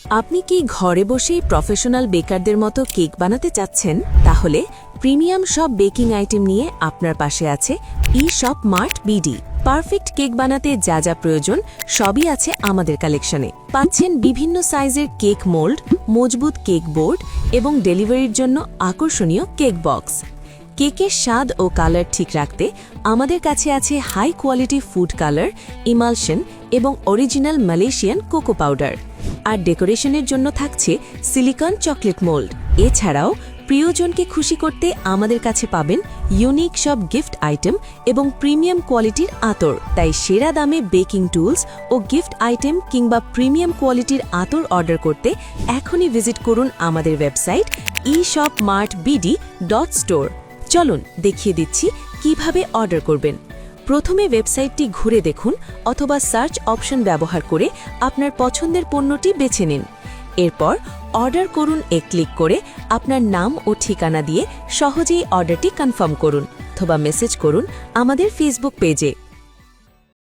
আপনি কি ঘরে বসেই প্রফেশনাল বেকারদের মতো কেক বানাতে চাচ্ছেন? তাহলে প্রিমিয়াম সব বেকিং আইটেম নিয়ে আপনার পাশে আছে ই-শপ মার্ট বিডি। পারফেক্ট কেক বানাতে যা যা প্রয়োজন সবই আছে আমাদের কালেকশনে। পাচ্ছেন বিভিন্ন সাইজের কেক মোল্ড, মজবুত কেক বোর্ড এবং ডেলিভারির জন্য আকর্ষণীয় কেক বক্স। কেকের স্বাদ ও কালার ঠিক রাখতে আমাদের কাছে আছে high quality food colour, emulsion এবং অরিজিনাল মালয়েশিয়ান কোকো পাউডার। আর ডেকোরেশনের জন্য থাকছে সিলিকন চকলেট মোল্ড। এছাড়াও প্রিয়জনকে খুশি করতে আমাদের কাছে পাবেন ইউনিক সব গিফট আইটেম এবং প্রিমিয়াম কোয়ালিটির আতর। তাই সেরা দামে বেকিং টুলস ও গিফট আইটেম কিংবা প্রিমিয়াম কোয়ালিটির আতর অর্ডার করতে এখনই ভিজিট করুন আমাদের ওয়েবসাইট eshopmartbd.store। চলুন দেখিয়ে দিচ্ছি কিভাবে অর্ডার করবেন। প্রথমে ওয়েবসাইটটি ঘুরে দেখুন অথবা সার্চ অপশন ব্যবহার করে আপনার পছন্দের পণ্যটি বেছে নিন। এরপর অর্ডার করুন ক্লিক করে আপনার নাম ও ঠিকানা দিয়ে সহজেই অর্ডারটি কনফার্ম করুন অথবা মেসেজ করুন আমাদের ফেসবুক পেজে।